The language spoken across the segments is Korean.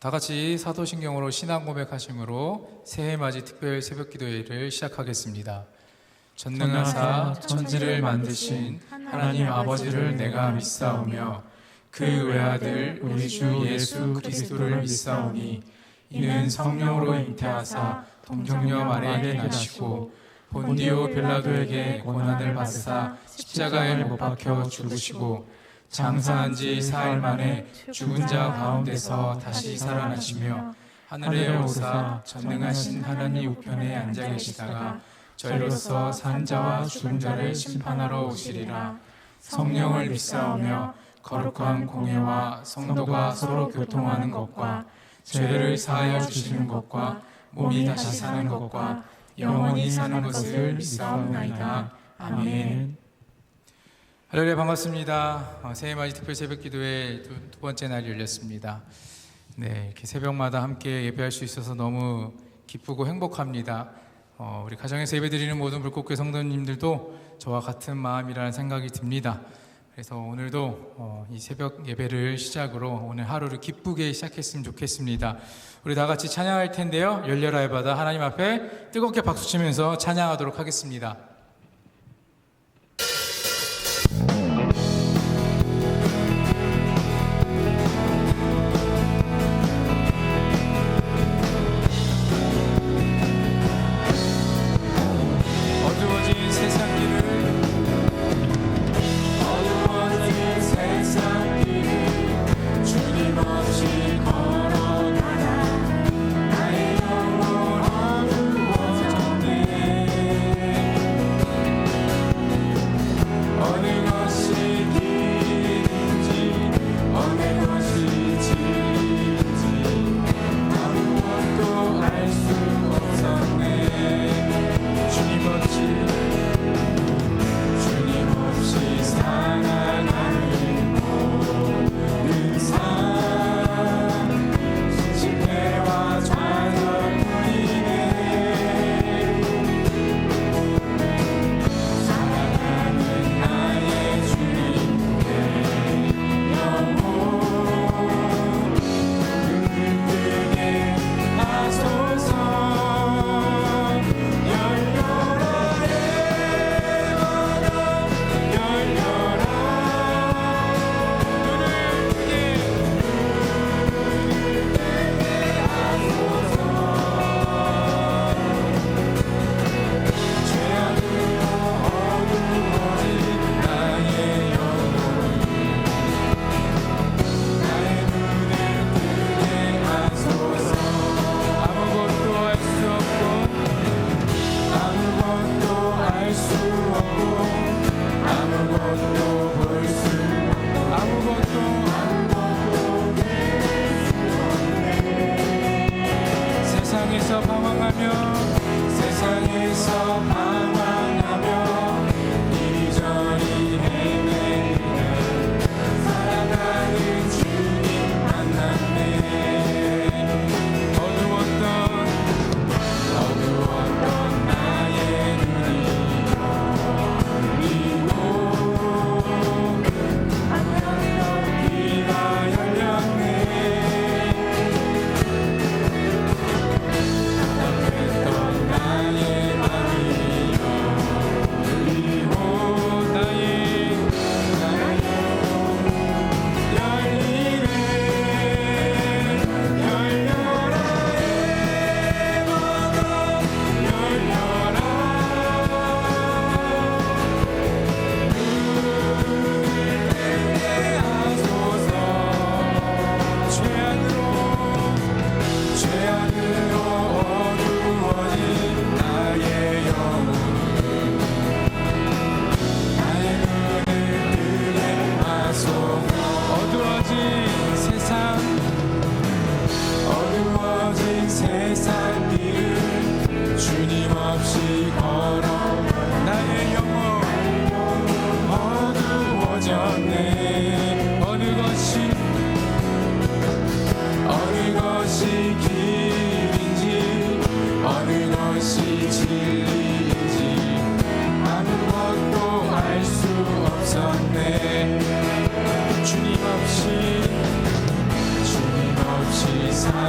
다 같이 사도신경으로 신앙 고백하심으로 새해맞이 특별 새벽기도회를 시작하겠습니다. 전능하사 천지를 만드신 하나님 아버지를 내가 믿사오며 그 외아들 우리 주 예수 그리스도를 믿사오니 이는 성령으로 잉태하사 동정녀 마리아에게 나시고 본디오 빌라도에게 고난을 받사 십자가에 못 박혀 죽으시고 장사한 지 사흘 만에 죽은 자 가운데서 다시 살아나시며 하늘에 오사 전능하신 하나님 우편에 앉아 계시다가 저희로서 산 자와 죽은 자를 심판하러 오시리라. 성령을 믿사오며 거룩한 공예와 성도가 서로 교통하는 것과 죄를 사하여 주시는 것과 몸이 다시 사는 것과 영원히 사는 것을 믿사옵나이다. 아멘. 할렐루야, 반갑습니다. 새해맞이 특별 새벽기도회 두 번째 날이 열렸습니다. 네, 이렇게 새벽마다 함께 예배할 수 있어서 너무 기쁘고 행복합니다. 우리 가정에서 예배드리는 모든 불꽃교회 성도님들도 저와 같은 마음이라는 생각이 듭니다. 그래서 오늘도 이 새벽 예배를 시작으로 오늘 하루를 기쁘게 시작했으면 좋겠습니다. 우리 다 같이 찬양할 텐데요. 열려라의 바다 하나님 앞에 뜨겁게 박수치면서 찬양하도록 하겠습니다. 주님 없이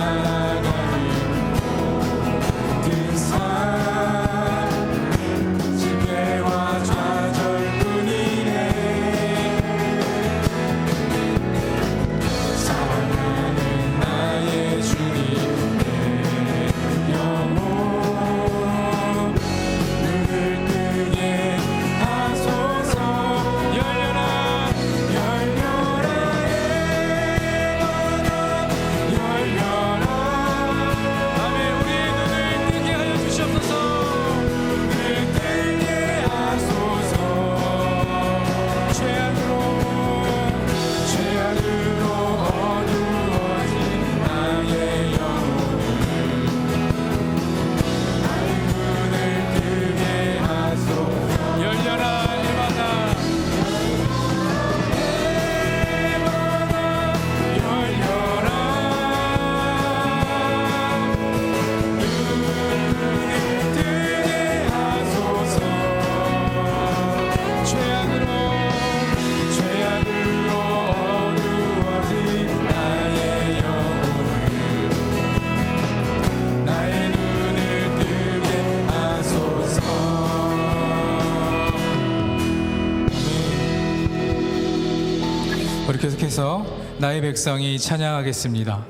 계속해서 나의 백성이 찬양하겠습니다.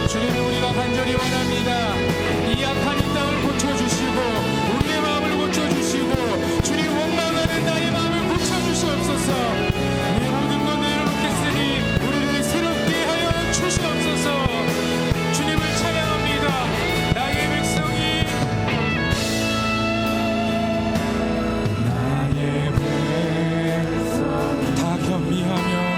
주님을 우리가 간절히 원합니다. 이 악한 이 땅을 고쳐주시고 우리의 마음을 고쳐주시고 주님 원망하는 나의 마음을 고쳐주시옵소서. 내 모든 것 내려놓겠으니 우리를 새롭게 하여 주시옵소서. 주님을 찬양합니다. 나의 백성이 다 겸비하며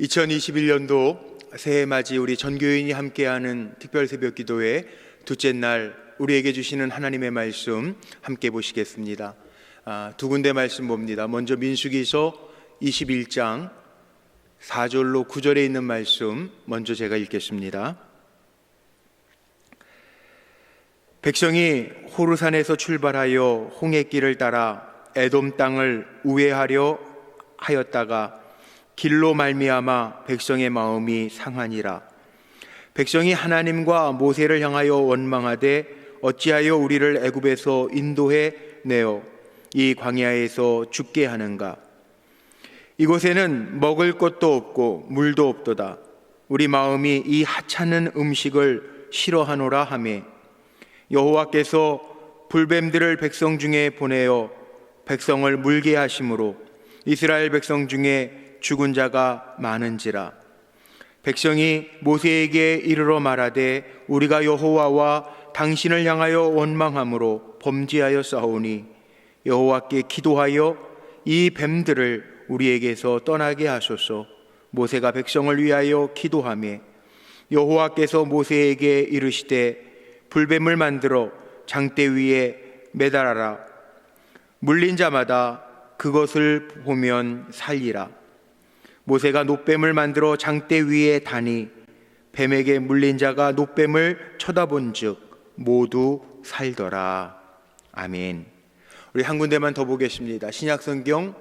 2021년도 새해맞이 우리 전교인이 함께하는 특별 새벽 기도회 둘째 날 우리에게 주시는 하나님의 말씀 함께 보시겠습니다. 두 군데 말씀 봅니다. 먼저 민수기서 21장 4절로 9절에 있는 말씀 먼저 제가 읽겠습니다. 백성이 호르산에서 출발하여 홍해길을 따라 에돔 땅을 우회하려 하였다가 길로 말미암아 백성의 마음이 상하니라. 백성이 하나님과 모세를 향하여 원망하되 어찌하여 우리를 애굽에서 인도해 내어 이 광야에서 죽게 하는가. 이곳에는 먹을 것도 없고 물도 없도다. 우리 마음이 이 하찮은 음식을 싫어하노라 하매 여호와께서 불뱀들을 백성 중에 보내어 백성을 물게 하심으로 이스라엘 백성 중에 죽은 자가 많은지라. 백성이 모세에게 이르러 말하되 우리가 여호와와 당신을 향하여 원망함으로 범죄하여 싸우니 여호와께 기도하여 이 뱀들을 우리에게서 떠나게 하소서. 모세가 백성을 위하여 기도하며 여호와께서 모세에게 이르시되 불뱀을 만들어 장대 위에 매달아라. 물린 자마다 그것을 보면 살리라. 모세가 놋뱀을 만들어 장대 위에 다니 뱀에게 물린 자가 놋뱀을 쳐다본즉 모두 살더라. 아멘. 우리 한 군데만 더 보겠습니다. 신약성경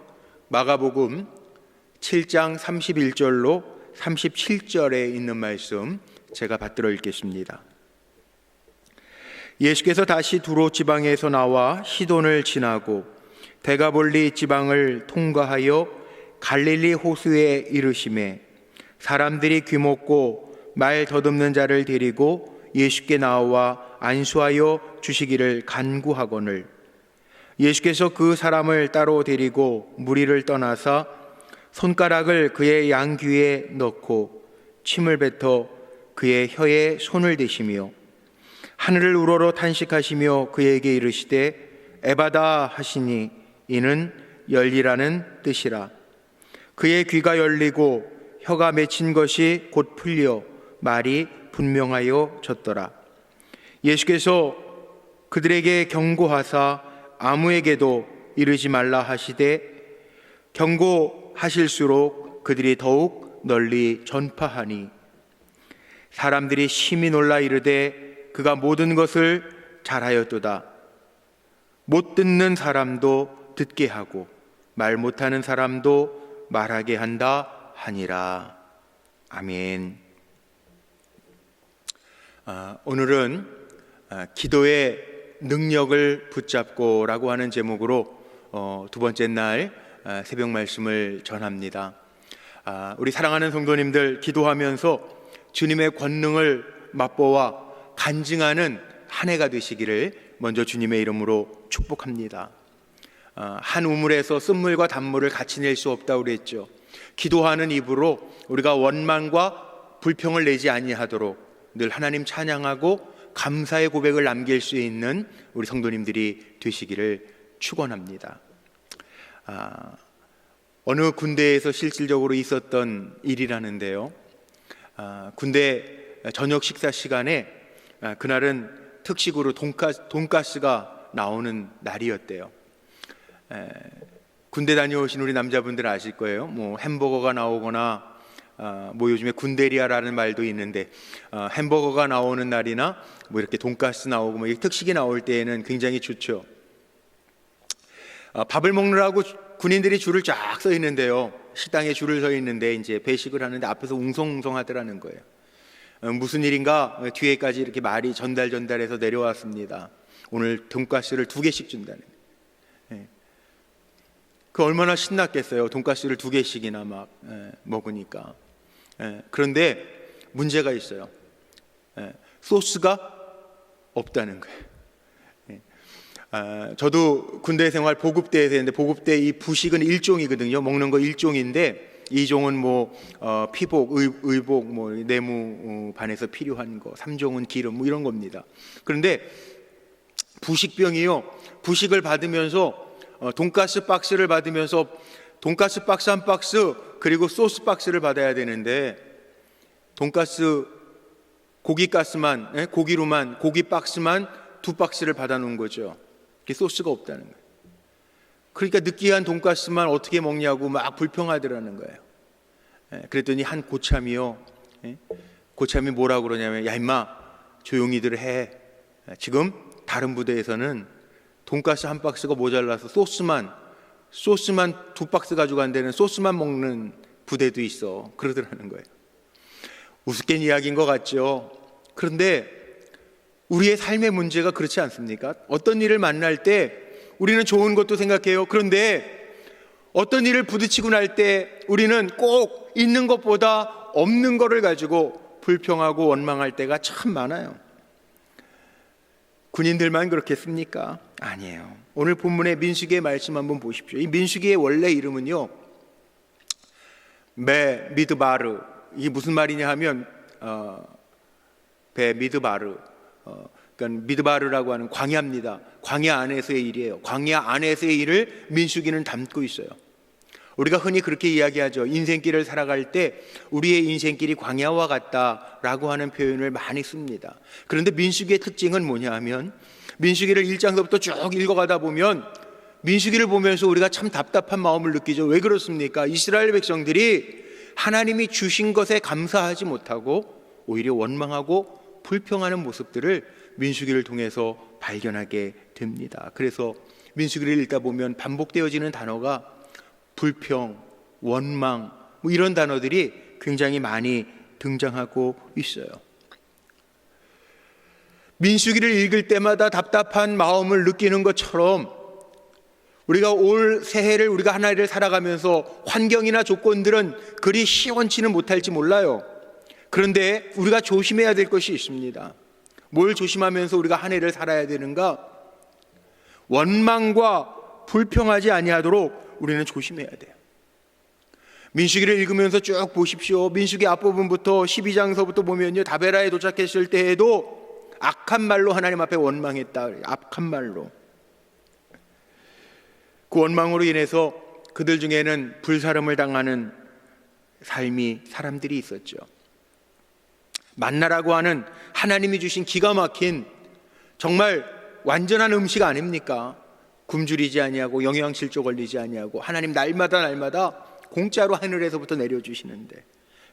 마가복음 7장 31절로 37절에 있는 말씀 제가 받들어 읽겠습니다. 예수께서 다시 두로 지방에서 나와 시돈을 지나고 데가볼리 지방을 통과하여 갈릴리 호수에 이르시매 사람들이 귀먹고 말 더듬는 자를 데리고 예수께 나와 안수하여 주시기를 간구하거늘 예수께서 그 사람을 따로 데리고 무리를 떠나사 손가락을 그의 양귀에 넣고 침을 뱉어 그의 혀에 손을 대시며 하늘을 우러러 탄식하시며 그에게 이르시되 에바다 하시니 이는 열리라는 뜻이라. 그의 귀가 열리고 혀가 맺힌 것이 곧 풀려 말이 분명하여 졌더라. 예수께서 그들에게 경고하사 아무에게도 이르지 말라 하시되 경고하실수록 그들이 더욱 널리 전파하니 사람들이 심히 놀라 이르되 그가 모든 것을 잘하였도다. 못 듣는 사람도 듣게 하고 말 못하는 사람도 말하게 한다 하니라. 아멘. 오늘은 기도의 능력을 붙잡고라고 하는 제목으로 두 번째 날 새벽 말씀을 전합니다. 우리 사랑하는 성도님들, 기도하면서 주님의 권능을 맛보아 간증하는 한 해가 되시기를 먼저 주님의 이름으로 축복합니다. 한 우물에서 쓴물과 단물을 같이 낼 수 없다고 그랬죠. 기도하는 입으로 우리가 원망과 불평을 내지 아니하도록 늘 하나님 찬양하고 감사의 고백을 남길 수 있는 우리 성도님들이 되시기를 축원합니다. 어느 군대에서 실질적으로 있었던 일이라는데요. 군대 저녁 식사 시간에 그날은 특식으로 돈가스가 나오는 날이었대요. 군대 다녀오신 우리 남자분들 아실 거예요. 뭐 햄버거가 나오거나 뭐 요즘에 군대리아라는 말도 있는데 햄버거가 나오는 날이나 뭐 이렇게 돈가스 나오고 뭐 특식이 나올 때에는 굉장히 좋죠. 밥을 먹느라고 군인들이 줄을 쫙 서 있는데요. 식당에 줄을 서 있는데 이제 배식을 하는데 앞에서 웅성웅성 하더라는 거예요. 무슨 일인가 뒤에까지 이렇게 말이 전달해서 내려왔습니다. 오늘 돈가스를 2개씩 준다는. 그 얼마나 신났겠어요. 돈가스를 2개씩이나 막 먹으니까. 그런데 문제가 있어요. 소스가 없다는 거예요. 저도 군대 생활 보급대에서 했는데 보급대 이 부식은 일종이거든요. 먹는 거 일종인데 2종은 뭐 피복, 의복, 뭐 내무 반에서 필요한 거, 3종은 기름 뭐 이런 겁니다. 그런데 부식병이요. 부식을 받으면서 돈가스 박스를 받으면서 돈가스 박스 한 박스 그리고 소스 박스를 받아야 되는데 돈가스 고기로만 고기 박스만 2박스를 받아 놓은 거죠. 그게 소스가 없다는 거예요. 그러니까 느끼한 돈가스만 어떻게 먹냐고 막 불평하더라는 거예요. 그랬더니 한 고참이요, 고참이 뭐라고 그러냐면, 야 임마 조용히들 해. 지금 다른 부대에서는 돈가스 한 박스가 모자라서 소스만 2박스 가져간다는, 소스만 먹는 부대도 있어. 그러더라는 거예요. 우습게 이야기인 것 같죠. 그런데 우리의 삶의 문제가 그렇지 않습니까? 어떤 일을 만날 때 우리는 좋은 것도 생각해요. 그런데 어떤 일을 부딪히고 날 때 우리는 꼭 있는 것보다 없는 것을 가지고 불평하고 원망할 때가 참 많아요. 군인들만 그렇겠습니까? 아니에요. 오늘 본문의 민수기의 말씀 한번 보십시오. 이 민수기의 원래 이름은요, 미드바르. 이게 무슨 말이냐 하면 미드바르, 그러니까 미드바르라고 하는 광야입니다. 광야 안에서의 일이에요. 광야 안에서의 일을 민수기는 담고 있어요. 우리가 흔히 그렇게 이야기하죠. 인생길을 살아갈 때 우리의 인생길이 광야와 같다라고 하는 표현을 많이 씁니다. 그런데 민수기의 특징은 뭐냐 하면, 민수기를 1장서부터 쭉 읽어가다 보면 민수기를 보면서 우리가 참 답답한 마음을 느끼죠. 왜 그렇습니까? 이스라엘 백성들이 하나님이 주신 것에 감사하지 못하고 오히려 원망하고 불평하는 모습들을 민수기를 통해서 발견하게 됩니다. 그래서 민수기를 읽다 보면 반복되어지는 단어가 불평, 원망, 이런 단어들이 굉장히 많이 등장하고 있어요. 민수기를 읽을 때마다 답답한 마음을 느끼는 것처럼 우리가 올 새해를, 우리가 한 해를 살아가면서 환경이나 조건들은 그리 시원치는 못할지 몰라요. 그런데 우리가 조심해야 될 것이 있습니다. 뭘 조심하면서 우리가 한 해를 살아야 되는가? 원망과 불평하지 아니하도록 우리는 조심해야 돼요. 민수기를 읽으면서 쭉 보십시오. 민수기 앞부분부터 12장서부터 보면요, 다베라에 도착했을 때에도 악한 말로 하나님 앞에 원망했다. 악한 말로. 그 원망으로 인해서 그들 중에는 불사름을 당하는 사람들이 있었죠. 만나라고 하는 하나님이 주신 기가 막힌 정말 완전한 음식 아닙니까? 굶주리지 아니하고 영양실조 걸리지 아니하고 하나님 날마다 공짜로 하늘에서부터 내려주시는데,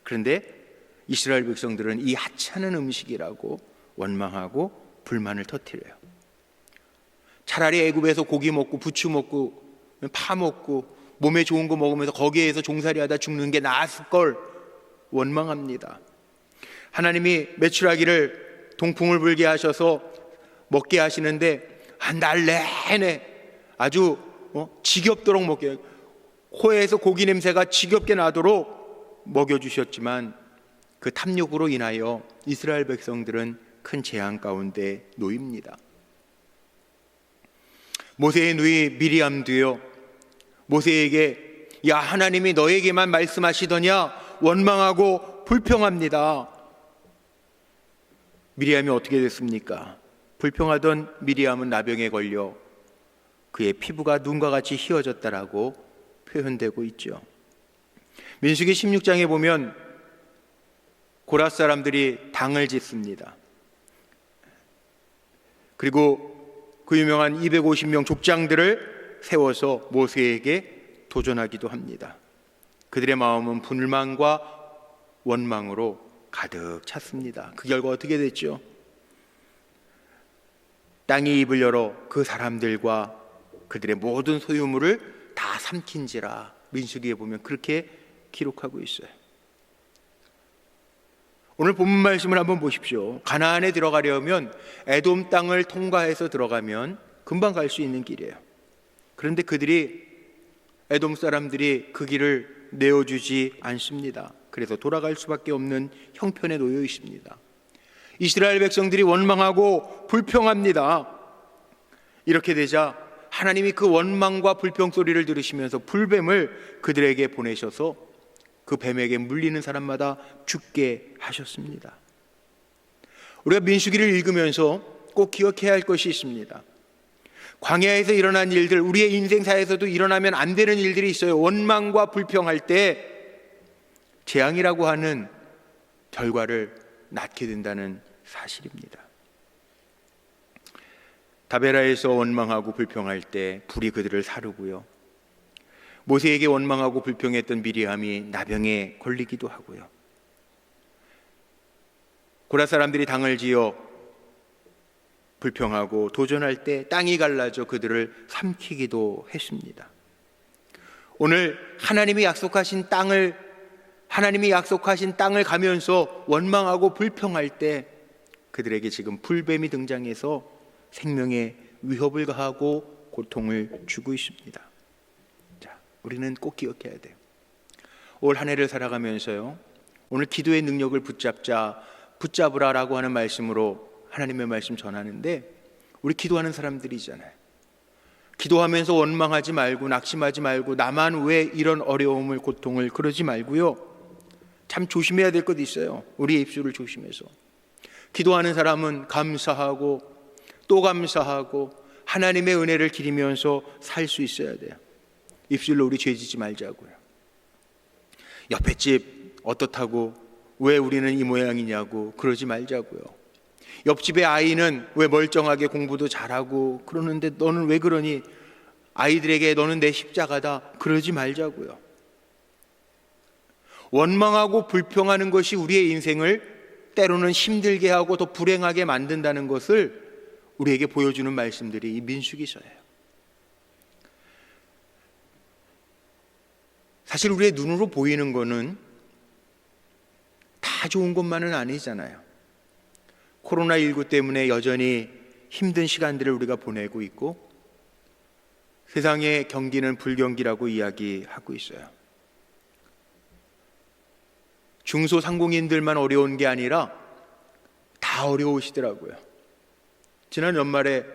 그런데 이스라엘 백성들은 이 하찮은 음식이라고 원망하고 불만을 터뜨려요. 차라리 애굽에서 고기 먹고 부추 먹고 파 먹고 몸에 좋은 거 먹으면서 거기에서 종살이하다 죽는 게 나았을 걸 원망합니다. 하나님이 메추라기를 동풍을 불게 하셔서 먹게 하시는데 한 달 내내 아주 지겹도록 먹게, 코에서 고기 냄새가 지겹게 나도록 먹여주셨지만 그 탐욕으로 인하여 이스라엘 백성들은 큰 재앙 가운데 놓입니다. 모세의 누이 미리암도요, 모세에게 야 하나님이 너에게만 말씀하시더냐 원망하고 불평합니다. 미리암이 어떻게 됐습니까? 불평하던 미리암은 나병에 걸려 그의 피부가 눈과 같이 휘어졌다라고 표현되고 있죠. 민수기 16장에 보면 고라 사람들이 당을 짓습니다. 그리고 그 유명한 250명 족장들을 세워서 모세에게 도전하기도 합니다. 그들의 마음은 불만과 원망으로 가득 찼습니다. 그 결과 어떻게 됐죠? 땅이 입을 열어 그 사람들과 그들의 모든 소유물을 다 삼킨지라, 민수기에 보면 그렇게 기록하고 있어요. 오늘 본문 말씀을 한번 보십시오. 가나안에 들어가려면 에돔 땅을 통과해서 들어가면 금방 갈 수 있는 길이에요. 그런데 에돔 사람들이 그 길을 내어주지 않습니다. 그래서 돌아갈 수밖에 없는 형편에 놓여 있습니다. 이스라엘 백성들이 원망하고 불평합니다. 이렇게 되자 하나님이 그 원망과 불평 소리를 들으시면서 불뱀을 그들에게 보내셔서 그 뱀에게 물리는 사람마다 죽게 하셨습니다. 우리가 민수기를 읽으면서 꼭 기억해야 할 것이 있습니다. 광야에서 일어난 일들, 우리의 인생사에서도 일어나면 안 되는 일들이 있어요. 원망과 불평할 때 재앙이라고 하는 결과를 낳게 된다는 사실입니다. 다베라에서 원망하고 불평할 때 불이 그들을 사르고요. 모세에게 원망하고 불평했던 미리암이 나병에 걸리기도 하고요. 고라 사람들이 당을 지어 불평하고 도전할 때 땅이 갈라져 그들을 삼키기도 했습니다. 오늘 하나님이 약속하신 땅을 가면서 원망하고 불평할 때 그들에게 지금 불뱀이 등장해서 생명에 위협을 가하고 고통을 주고 있습니다. 자, 우리는 꼭 기억해야 돼요. 올 한 해를 살아가면서요, 오늘 기도의 능력을 붙잡으라라고 하는 말씀으로 하나님의 말씀 전하는데, 우리 기도하는 사람들이잖아요. 기도하면서 원망하지 말고 낙심하지 말고 나만 왜 이런 어려움을 고통을 그러지 말고요, 참 조심해야 될 것도 있어요. 우리의 입술을 조심해서 기도하는 사람은 감사하고 또 감사하고 하나님의 은혜를 기리면서 살 수 있어야 돼요. 입술로 우리 죄지지 말자고요. 옆에 집 어떻다고 왜 우리는 이 모양이냐고 그러지 말자고요. 옆집의 아이는 왜 멀쩡하게 공부도 잘하고 그러는데 너는 왜 그러니, 아이들에게 너는 내 십자가다 그러지 말자고요. 원망하고 불평하는 것이 우리의 인생을 때로는 힘들게 하고 더 불행하게 만든다는 것을 우리에게 보여주는 말씀들이 이 민수기서예요. 사실 우리의 눈으로 보이는 거는 다 좋은 것만은 아니잖아요. 코로나19 때문에 여전히 힘든 시간들을 우리가 보내고 있고, 세상의 경기는 불경기라고 이야기하고 있어요. 중소상공인들만 어려운 게 아니라 다 어려우시더라고요. 지난 연말에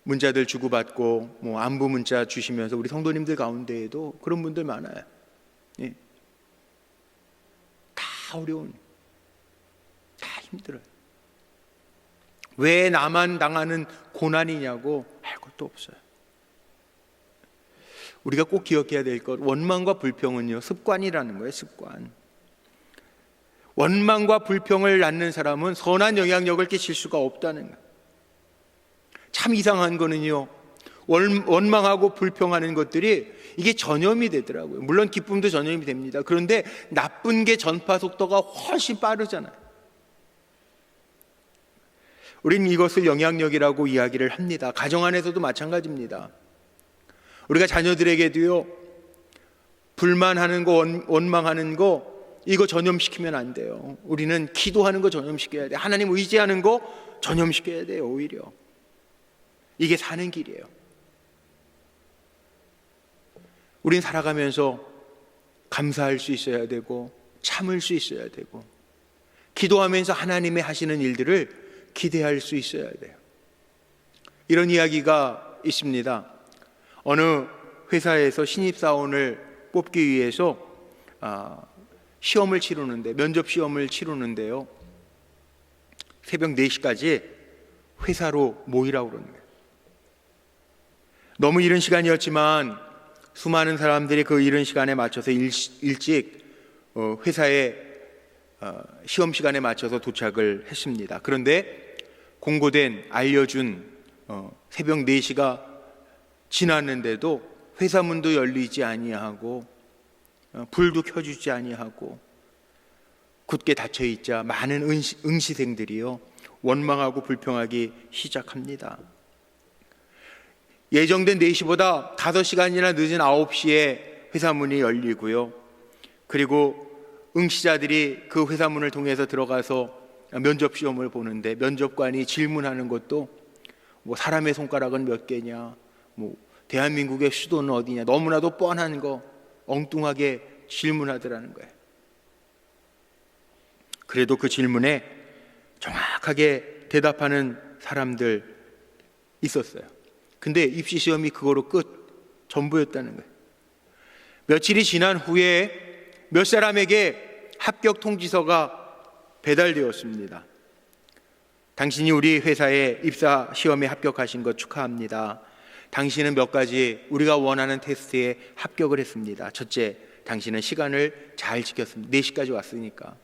문자들 주고받고 안부 문자 주시면서 우리 성도님들 가운데에도 그런 분들 많아요. 예. 다 어려운, 다 힘들어요. 왜 나만 당하는 고난이냐고 할 것도 없어요. 우리가 꼭 기억해야 될 것, 원망과 불평은요, 습관이라는 거예요. 습관. 원망과 불평을 낳는 사람은 선한 영향력을 끼칠 수가 없다는 거예요. 참 이상한 거는요, 원망하고 불평하는 것들이 이게 전염이 되더라고요. 물론 기쁨도 전염이 됩니다. 그런데 나쁜 게 전파 속도가 훨씬 빠르잖아요. 우리는 이것을 영향력이라고 이야기를 합니다. 가정 안에서도 마찬가지입니다. 우리가 자녀들에게도요, 불만하는 거, 원망하는 거, 이거 전염시키면 안 돼요. 우리는 기도하는 거 전염시켜야 돼요. 하나님 의지하는 거 전염시켜야 돼요. 오히려 이게 사는 길이에요. 우린 살아가면서 감사할 수 있어야 되고 참을 수 있어야 되고 기도하면서 하나님의 하시는 일들을 기대할 수 있어야 돼요. 이런 이야기가 있습니다. 어느 회사에서 신입사원을 뽑기 위해서 시험을 치르는데, 면접 시험을 치르는데요, 새벽 4시까지 회사로 모이라고 그러는 거예요. 너무 이른 시간이었지만 수많은 사람들이 그 이른 시간에 맞춰서 일찍 회사에 시험 시간에 맞춰서 도착을 했습니다. 그런데 공고된 알려준 새벽 4시가 지났는데도 회사 문도 열리지 아니하고 불도 켜주지 아니하고 굳게 닫혀있자 많은 응시생들이요, 원망하고 불평하기 시작합니다. 예정된 4시보다 5시간이나 늦은 9시에 회사 문이 열리고요, 그리고 응시자들이 그 회사 문을 통해서 들어가서 면접 시험을 보는데 면접관이 질문하는 것도 사람의 손가락은 몇 개냐, 대한민국의 수도는 어디냐, 너무나도 뻔한 거 엉뚱하게 질문하더라는 거예요. 그래도 그 질문에 정확하게 대답하는 사람들 있었어요. 근데 입시 시험이 그거로 전부였다는 거예요. 며칠이 지난 후에 몇 사람에게 합격 통지서가 배달되었습니다. 당신이 우리 회사에 입사 시험에 합격하신 것 축하합니다. 당신은 몇 가지 우리가 원하는 테스트에 합격을 했습니다. 첫째, 당신은 시간을 잘 지켰습니다. 4시까지 왔으니까.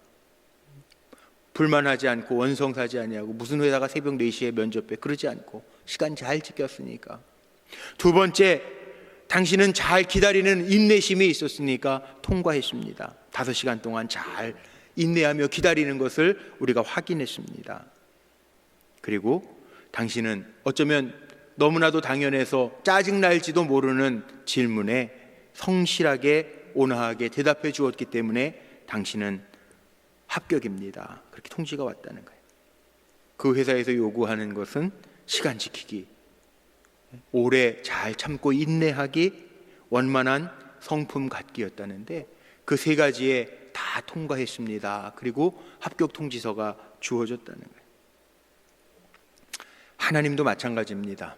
불만하지 않고 원성사지 아니하고 무슨 회사가 새벽 4시에 면접해, 그러지 않고 시간 잘 지켰으니까. 두 번째, 당신은 잘 기다리는 인내심이 있었으니까 통과했습니다. 5시간 동안 잘 인내하며 기다리는 것을 우리가 확인했습니다. 그리고 당신은 어쩌면 너무나도 당연해서 짜증날지도 모르는 질문에 성실하게 온화하게 대답해 주었기 때문에 당신은 합격입니다. 그렇게 통지가 왔다는 거예요. 그 회사에서 요구하는 것은 시간 지키기, 오래 잘 참고 인내하기, 원만한 성품 갖기였다는데 그 3가지에 다 통과했습니다. 그리고 합격 통지서가 주어졌다는 거예요. 하나님도 마찬가지입니다.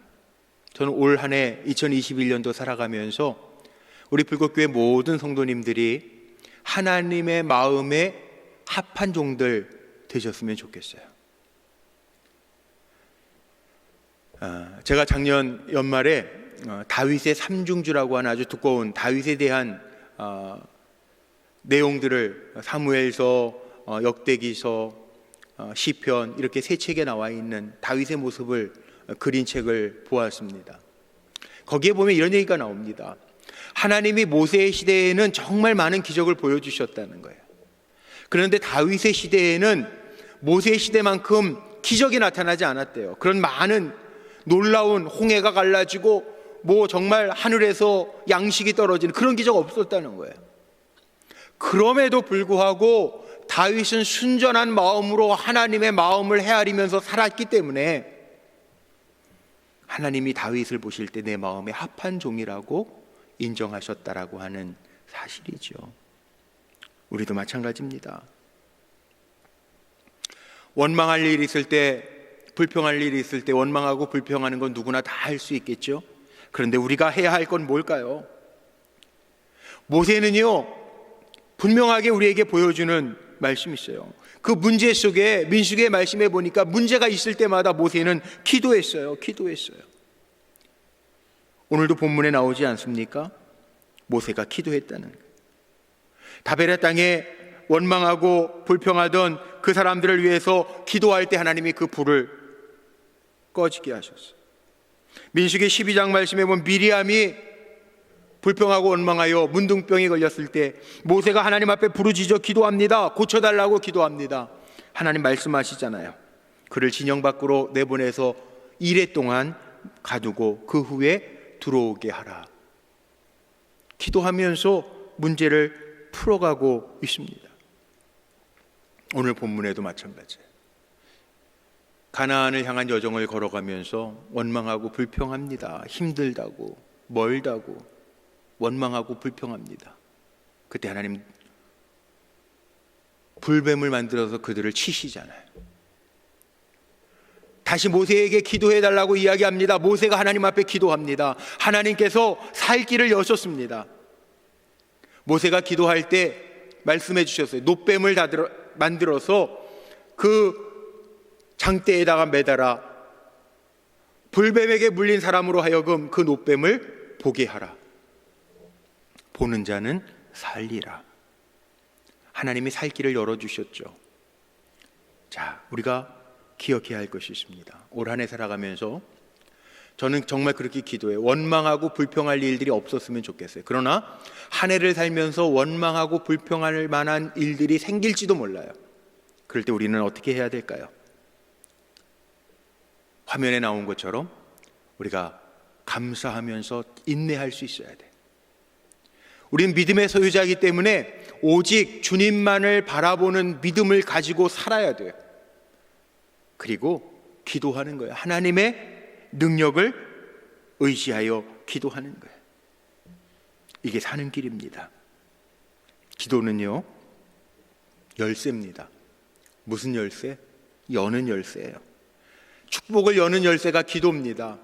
저는 올 한 해 2021년도 살아가면서 우리 불꽃교회 모든 성도님들이 하나님의 마음에 합한 종들 되셨으면 좋겠어요. 제가 작년 연말에 다윗의 삼중주라고 하는 아주 두꺼운 다윗에 대한 내용들을 사무엘서, 역대기서, 시편 이렇게 3책에 나와 있는 다윗의 모습을 그린 책을 보았습니다. 거기에 보면 이런 얘기가 나옵니다. 하나님이 모세의 시대에는 정말 많은 기적을 보여주셨다는 거예요. 그런데 다윗의 시대에는 모세의 시대만큼 기적이 나타나지 않았대요. 그런 많은 놀라운 홍해가 갈라지고 뭐 정말 하늘에서 양식이 떨어지는 그런 기적 없었다는 거예요. 그럼에도 불구하고 다윗은 순전한 마음으로 하나님의 마음을 헤아리면서 살았기 때문에 하나님이 다윗을 보실 때 내 마음에 합한 종이라고 인정하셨다라고 하는 사실이죠. 우리도 마찬가지입니다. 원망할 일이 있을 때, 불평할 일이 있을 때 원망하고 불평하는 건 누구나 다 할 수 있겠죠. 그런데 우리가 해야 할 건 뭘까요? 모세는요, 분명하게 우리에게 보여주는 말씀이 있어요. 그 문제 속에 민수기의 말씀에 보니까 문제가 있을 때마다 모세는 기도했어요. 오늘도 본문에 나오지 않습니까? 모세가 기도했다는 거예요. 다베라 땅에 원망하고 불평하던 그 사람들을 위해서 기도할 때 하나님이 그 불을 꺼지게 하셨어요. 민수기 12장 말씀에 보면 미리암이 불평하고 원망하여 문둥병이 걸렸을 때 모세가 하나님 앞에 부르짖어 기도합니다. 고쳐달라고 기도합니다. 하나님 말씀하시잖아요. 그를 진영 밖으로 내보내서 1회 동안 가두고 그 후에 들어오게 하라. 기도하면서 문제를 풀어가고 있습니다. 오늘 본문에도 마찬가지예요. 가나안을 향한 여정을 걸어가면서 원망하고 불평합니다. 힘들다고, 멀다고 원망하고 불평합니다. 그때 하나님 불뱀을 만들어서 그들을 치시잖아요. 다시 모세에게 기도해달라고 이야기합니다. 모세가 하나님 앞에 기도합니다. 하나님께서 살 길을 여셨습니다. 모세가 기도할 때 말씀해 주셨어요. 놋뱀을 만들어서 그 장대에다가 매달아 불뱀에게 물린 사람으로 하여금 그 놋뱀을 보게 하라. 보는 자는 살리라. 하나님이 살 길을 열어주셨죠. 자, 우리가 기억해야 할 것이 있습니다. 올 한 해 살아가면서 저는 정말 그렇게 기도해요. 원망하고 불평할 일들이 없었으면 좋겠어요. 그러나 한 해를 살면서 원망하고 불평할 만한 일들이 생길지도 몰라요. 그럴 때 우리는 어떻게 해야 될까요? 화면에 나온 것처럼 우리가 감사하면서 인내할 수 있어야 돼. 우리는 믿음의 소유자이기 때문에 오직 주님만을 바라보는 믿음을 가지고 살아야 돼요. 그리고 기도하는 거예요. 하나님의 능력을 의지하여 기도하는 거예요. 이게 사는 길입니다. 기도는요, 열쇠입니다. 무슨 열쇠? 여는 열쇠예요. 축복을 여는 열쇠가 기도입니다.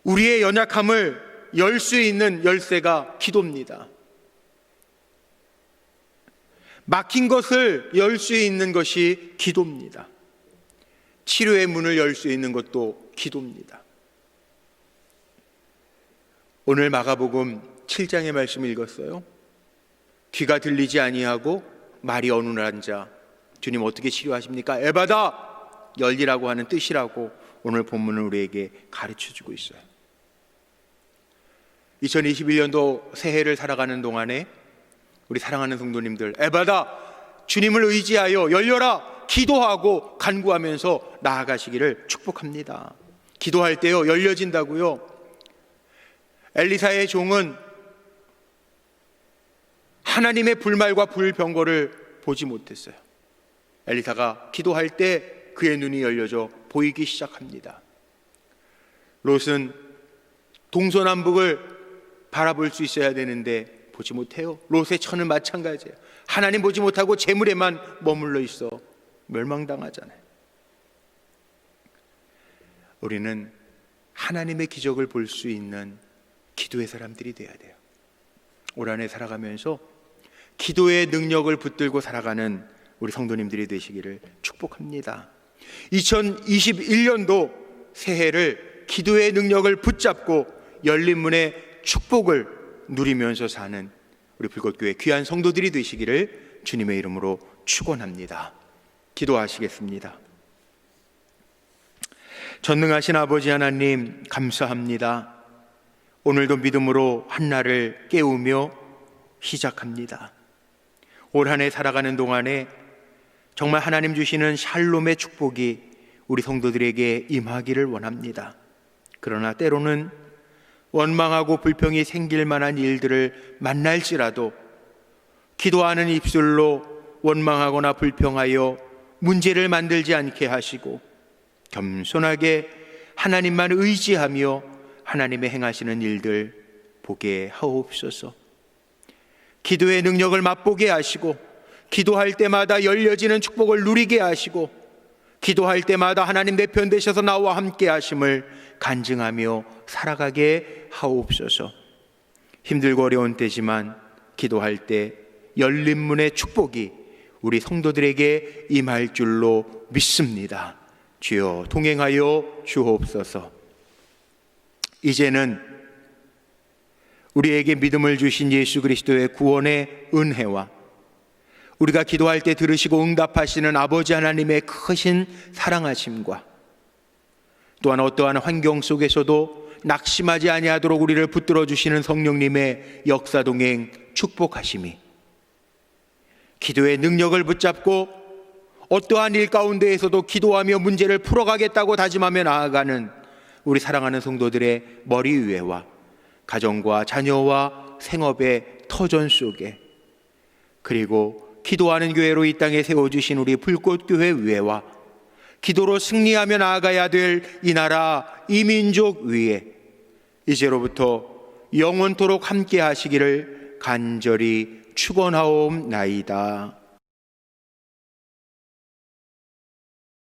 우리의 연약함을 열 수 있는 열쇠가 기도입니다. 막힌 것을 열 수 있는 것이 기도입니다. 치료의 문을 열 수 있는 것도 기도입니다. 오늘 마가복음 7장의 말씀을 읽었어요. 귀가 들리지 아니하고 말이 어눌한 자, 주님 어떻게 치료하십니까? 에바다, 열리라고 하는 뜻이라고 오늘 본문은 우리에게 가르쳐주고 있어요. 2021년도 새해를 살아가는 동안에 우리 사랑하는 성도님들, 에바다, 주님을 의지하여 열려라, 기도하고 간구하면서 나아가시기를 축복합니다. 기도할 때요, 열려진다고요. 엘리사의 종은 하나님의 불말과 불병거를 보지 못했어요. 엘리사가 기도할 때 그의 눈이 열려져 보이기 시작합니다. 롯은 동서남북을 바라볼 수 있어야 되는데 보지 못해요. 롯의 처는 마찬가지예요. 하나님 보지 못하고 재물에만 머물러 있어 멸망당하잖아요. 우리는 하나님의 기적을 볼 수 있는 기도의 사람들이 돼야 돼요. 올 한 해 살아가면서 기도의 능력을 붙들고 살아가는 우리 성도님들이 되시기를 축복합니다. 2021년도 새해를 기도의 능력을 붙잡고 열린 문의 축복을 누리면서 사는 우리 불꽃교회 귀한 성도들이 되시기를 주님의 이름으로 축원합니다. 기도하시겠습니다. 전능하신 아버지 하나님, 감사합니다. 오늘도 믿음으로 한날을 깨우며 시작합니다. 올 한 해 살아가는 동안에 정말 하나님 주시는 샬롬의 축복이 우리 성도들에게 임하기를 원합니다. 그러나 때로는 원망하고 불평이 생길 만한 일들을 만날지라도 기도하는 입술로 원망하거나 불평하여 문제를 만들지 않게 하시고 겸손하게 하나님만 의지하며 하나님의 행하시는 일들 보게 하옵소서. 기도의 능력을 맛보게 하시고 기도할 때마다 열려지는 축복을 누리게 하시고 기도할 때마다 하나님 내 편 되셔서 나와 함께 하심을 간증하며 살아가게 하옵소서. 힘들고 어려운 때지만 기도할 때 열린 문의 축복이 우리 성도들에게 임할 줄로 믿습니다. 주여 동행하여 주옵소서. 이제는 우리에게 믿음을 주신 예수 그리스도의 구원의 은혜와 우리가 기도할 때 들으시고 응답하시는 아버지 하나님의 크신 사랑하심과 또한 어떠한 환경 속에서도 낙심하지 아니하도록 우리를 붙들어 주시는 성령님의 역사 동행 축복하심이 기도의 능력을 붙잡고 어떠한 일 가운데에서도 기도하며 문제를 풀어가겠다고 다짐하며 나아가는 우리 사랑하는 성도들의 머리 위에와 가정과 자녀와 생업의 터전 속에 그리고 기도하는 교회로 이 땅에 세워주신 우리 불꽃교회 위에와 기도로 승리하며 나아가야 될 이 나라 이 민족 위에 이제로부터 영원토록 함께 하시기를 간절히 축원하옵나이다.